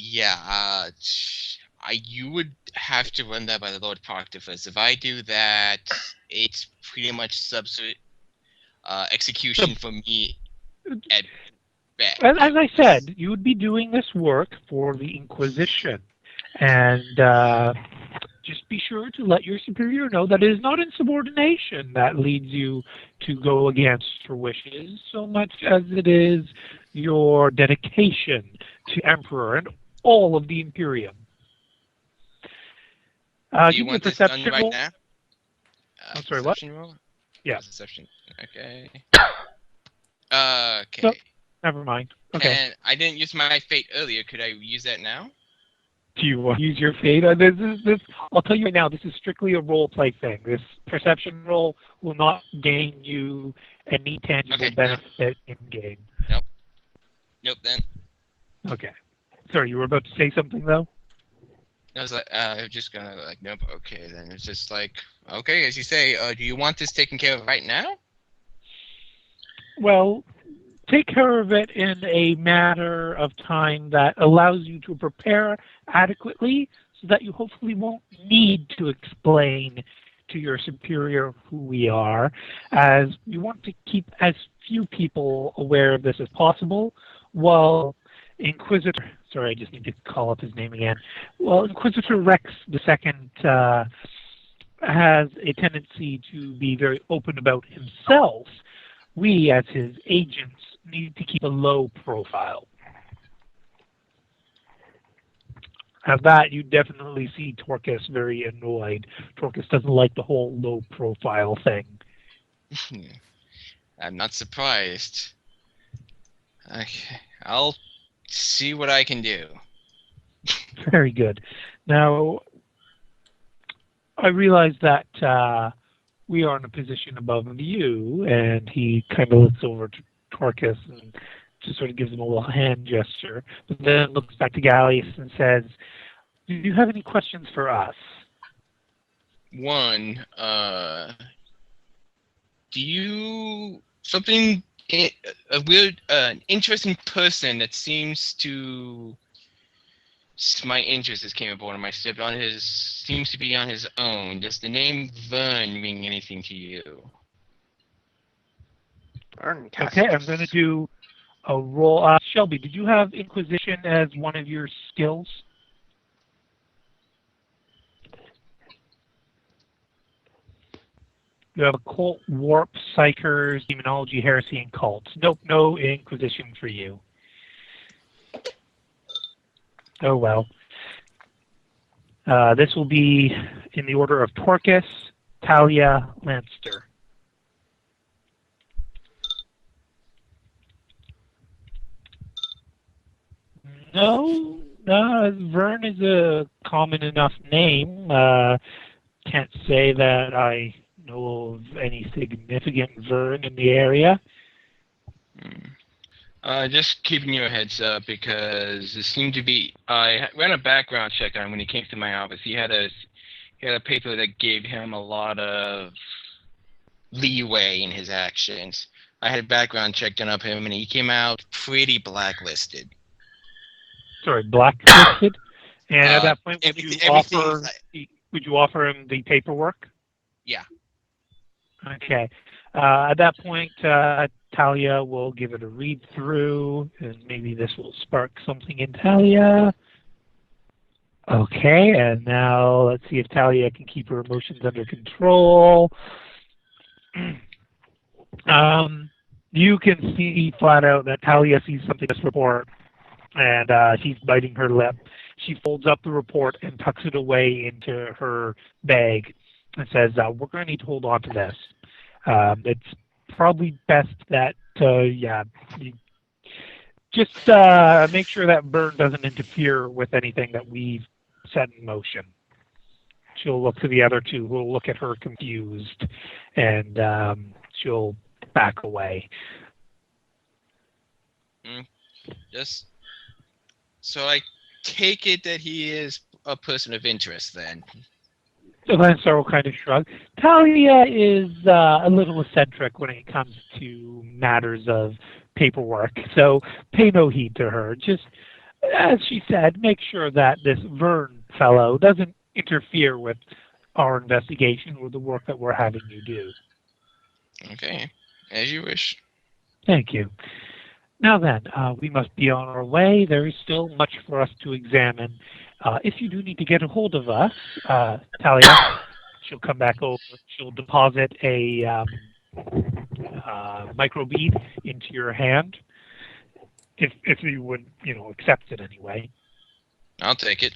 Yeah, you would have to run that by the Lord Proctor first. If I do that, it's pretty much So, execution for me at best. as I said, you would be doing this work for the Inquisition, and just be sure to let your superior know that it is not insubordination that leads you to go against your wishes so much as it is your dedication to Emperor and all of the Imperium. Do you Give me a want this done perception right roll. now? I'm sorry, what? Perception roll? Yeah. Perception. Okay. No, Okay. never mind. Okay. And I didn't use my fate earlier. Could I use that now? Do you want to use your fate? This. I'll tell you right now. This is strictly a role play thing. This perception roll will not gain you any tangible Okay. No. benefit in game. Nope. Nope. Then Okay. Sorry, you were about to say something though. I was like, just gonna like, nope. Okay. Then it's just like, okay, as you say. Do you want this taken care of right now? Well, take care of it in a matter of time that allows you to prepare adequately so that you hopefully won't need to explain to your superior who we are, as we want to keep as few people aware of this as possible, while Inquisitor, sorry, I just need to call up his name again, well, Inquisitor Rex II has a tendency to be very open about himself. We, as his agents, need to keep a low profile. At that, you definitely see Torcus very annoyed. Torcus doesn't like the whole low profile thing. I'm not surprised. Okay. I'll see what I can do. Very good. Now, I realize that we are in a position above you, and he kind of looks over to Torcus and just sort of gives him a little hand gesture, but then looks back to Gallius and says, "Do you have any questions for us?" One, do you something a weird, interesting person that seems to my interest has came aboard on my ship on his seems to be on his own. Does the name Vern mean anything to you? Okay, I'm going to do a roll. Shelby, did you have Inquisition as one of your skills? You have Occult, Warp, Psykers, Demonology, Heresy, and Cults. Nope, no Inquisition for you. Oh well. This will be in the order of Torcus, Talia, Lanster. No, Vern is a common enough name. Can't say that I know of any significant Vern in the area. Just keeping your heads up because it seemed to be. I ran a background check on him when he came to my office. He had a paper that gave him a lot of leeway in his actions. I had a background check done of him, and he came out pretty blacklisted. Sorry, blacklisted. And at Uh, that point, everything's like, would you offer him the paperwork? yeah. Okay. At that point, Talia will give it a read through, and maybe this will spark something in Talia. Okay, and now let's see if Talia can keep her emotions under control. You can see flat out that Talia sees something in this report, and she's biting her lip. She folds up the report and tucks it away into her bag and says, "We're going to need to hold on to this. It's probably best that, you just make sure that Vern doesn't interfere with anything that we've set in motion." She'll look to the other two, who will look at her confused, and she'll back away. Just so I take it that he is a person of interest then. So Lansar will kind of shrug. Talia is a little eccentric when it comes to matters of paperwork, so pay no heed to her. Just As she said, make sure that this Vern fellow doesn't interfere with our investigation or the work that we're having you do. Okay, as you wish. Thank you. Now then, we must be on our way. There is still much for us to examine. If you do need to get a hold of us, Talia, she'll come back over. She'll deposit a microbead into your hand, if you would, accept it anyway. I'll take it.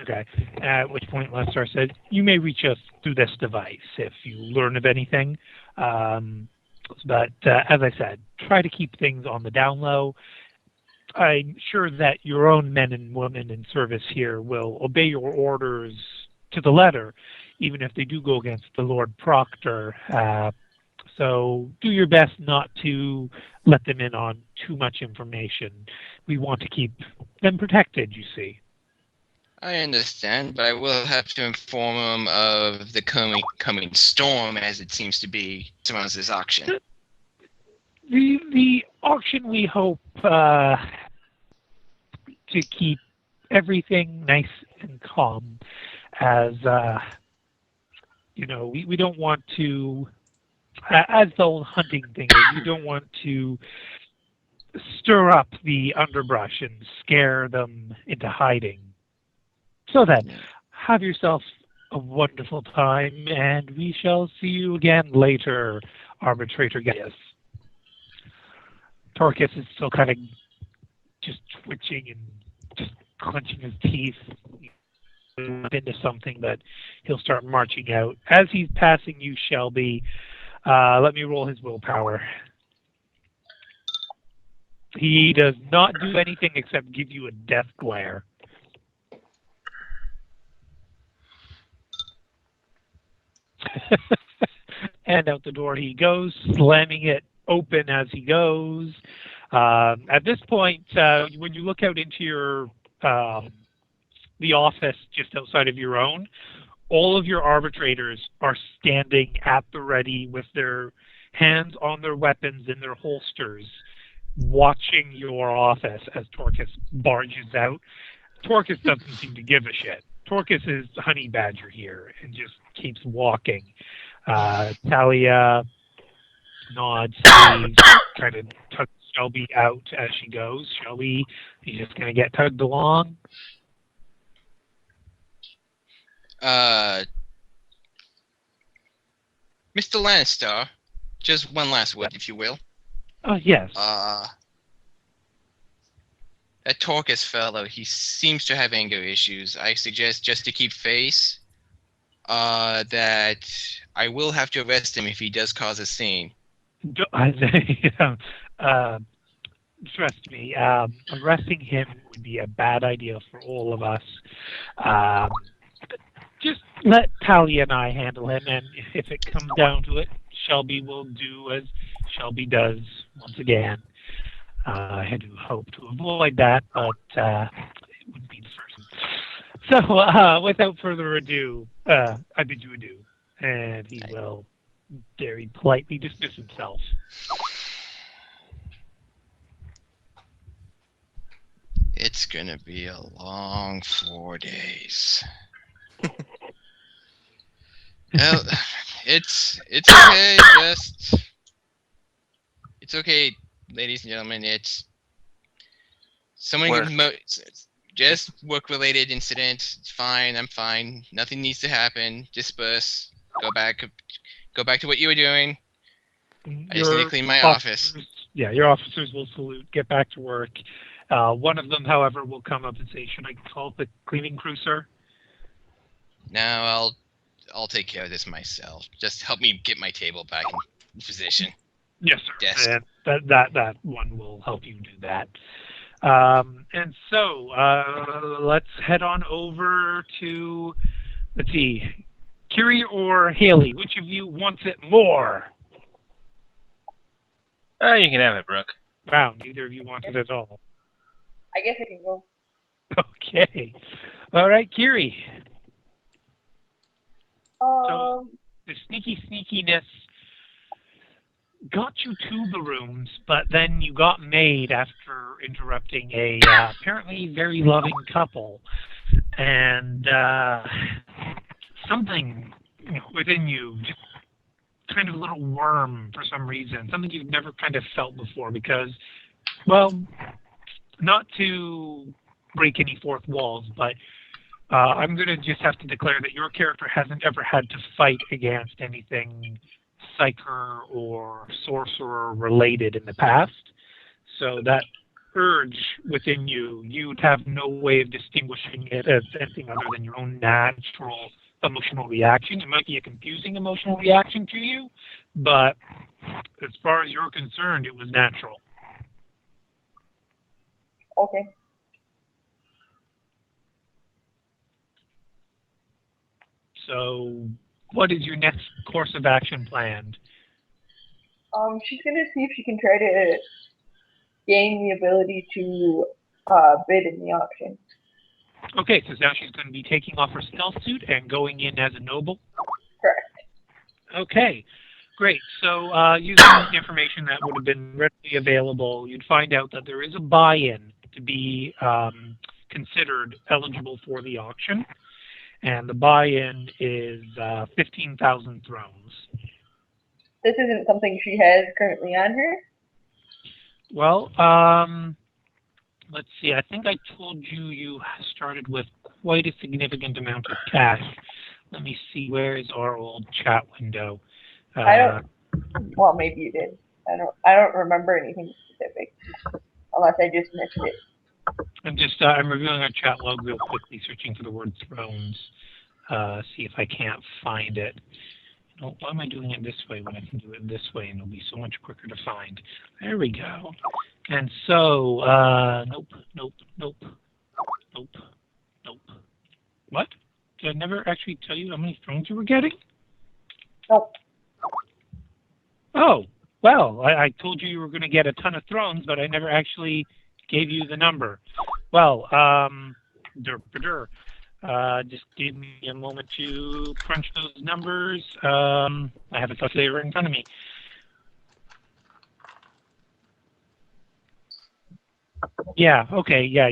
Okay. At which point Lester said, you may reach us through this device if you learn of anything. But as I said, try to keep things on the down low. I'm sure that your own men and women in service here will obey your orders to the letter, even if they do go against the Lord Proctor. So do your best not to let them in on too much information. We want to keep them protected, you see. I understand, but I will have to inform them of the coming storm, as it seems to be surrounds this auction. The auction, we hope to keep everything nice and calm, as we don't want to, as the old hunting thing is, we don't want to stir up the underbrush and scare them into hiding. So then, have yourself a wonderful time, and we shall see you again later, Arbitrator Gaius. Torcus is still kind of just twitching and just clenching his teeth into something, but he'll start marching out. As he's passing you, Shelby, let me roll his willpower. He does not do anything except give you a death glare. And out the door he goes, slamming it open as he goes. At this point, when you look out into your the office just outside of your own, all of your arbitrators are standing at the ready with their hands on their weapons in their holsters, watching your office as Torcus barges out. Torcus doesn't seem to give a shit. Torcus is honey badger here and just keeps walking. Talia nods, kind of tugs Shelby out as she goes. Shelby, he's just going to get tugged along. Mr. Lannister, just one last word, if you will. Oh, yes. That Torcus fellow, he seems to have anger issues. I suggest just to keep face, that I will have to arrest him if he does cause a scene. Trust me, arresting him would be a bad idea for all of us. Just let Talia and I handle him, and if it comes down to it, Shelby will do as Shelby does once again. I do hope to avoid that, but it wouldn't be the first. So, without further ado, I bid you adieu, and he will very politely dismiss himself. It's gonna be a long 4 days. Well, it's okay. It's okay, ladies and gentlemen. It's just work-related incident. It's fine. I'm fine. Nothing needs to happen. Disperse. Go back to what you were doing. I just need to clean my office. Yeah, your officers will salute. Get back to work. One of them, however, will come up and say, "Should I call the cleaning crew, sir?" No, I'll take care of this myself. Just help me get my table back in position. Yes, sir. Desk. And that one will help you do that. And so let's head on over to, let's see, Kiri or Haley. Which of you wants it more? You can have it, Brooke. Wow, neither of you want it at all. I guess I can go. Okay. All right, Kiri. So the sneakiness got you to the rooms, but then you got made after interrupting a apparently very loving couple, and something within you, just kind of a little worm for some reason, something you've never kind of felt before. Because, well, not to break any fourth walls, but I'm going to just have to declare that your character hasn't ever had to fight against anything Psyker or Sorcerer related in the past. So that urge within you, you'd have no way of distinguishing it as anything other than your own natural emotional reaction. It might be a confusing emotional reaction to you, but as far as you're concerned, it was natural. Okay. So what is your next course of action planned? She's gonna see if she can try to gain the ability to bid in the auction. Okay, so now she's going to be taking off her stealth suit and going in as a noble? Correct. Okay, great. So using information that would have been readily available, you'd find out that there is a buy-in to be considered eligible for the auction, and the buy-in is 15,000 thrones. This isn't something she has currently on her? Well, let's see. I think I told you you started with quite a significant amount of cash. Let me see. Where is our old chat window? I don't. Well, maybe you did. I don't remember anything specific, unless I just missed it. I'm reviewing our chat log real quickly, searching for the word thrones. See if I can't find it. Why am I doing it this way when I can do it this way and it'll be so much quicker to find? There we go. And so, nope. What? Did I never actually tell you how many thrones you were getting? Nope. Oh, well, I told you were going to get a ton of thrones, but I never actually gave you the number. Well, just give me a moment to crunch those numbers. I have a calculator in front of me. Yeah, okay, yeah,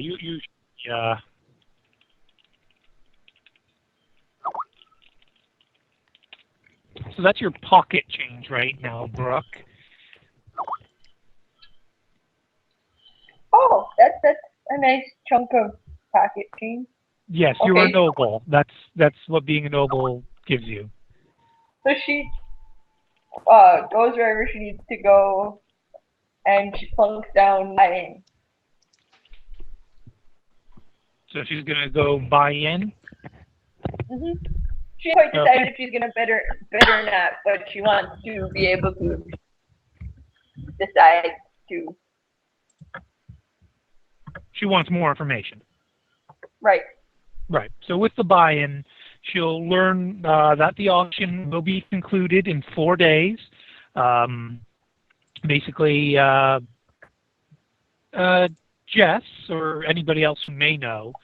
so that's your pocket change right now, Brooke. Oh, that's a nice chunk of pocket change. Yes, okay. You're a noble. That's what being a noble gives you. So she goes wherever she needs to go, and she plunks down buying. So she's gonna go buy in. Mhm. She quite decided if she's gonna bid or not, but she wants to be able to decide to. She wants more information. Right. Right. So with the buy-in, she'll learn that the auction will be concluded in 4 days. Basically, Jess or anybody else who may know,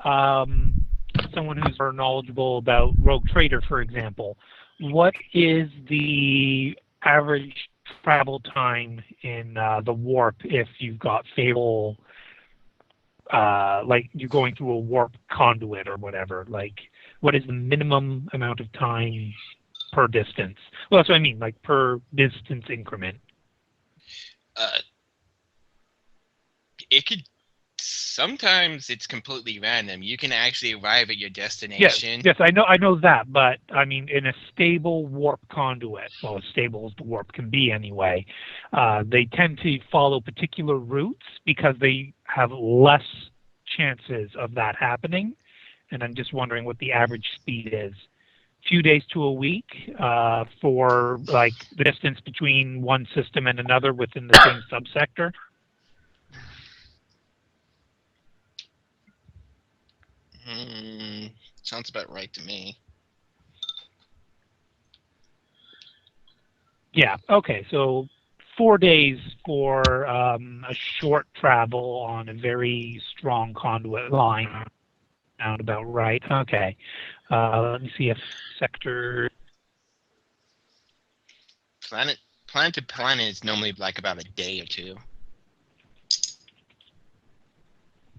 someone who's more knowledgeable about Rogue Trader, for example, what is the average travel time in the warp if you've got fatal, like you're going through a warp conduit or whatever? Like, what is the minimum amount of time per distance? Well, that's what I mean, like per distance increment. It could. Sometimes it's completely random. You can actually arrive at your destination. Yes, I know that, but I mean, in a stable warp conduit, well, as stable as the warp can be anyway, they tend to follow particular routes because they have less chances of that happening. And I'm just wondering what the average speed is. A few days to a week for like the distance between one system and another within the same subsector. Sounds about right to me. Yeah, okay, so 4 days for a short travel on a very strong conduit line. Sound about right. Okay. Let me see if sector... planet to planet is normally like about a day or two.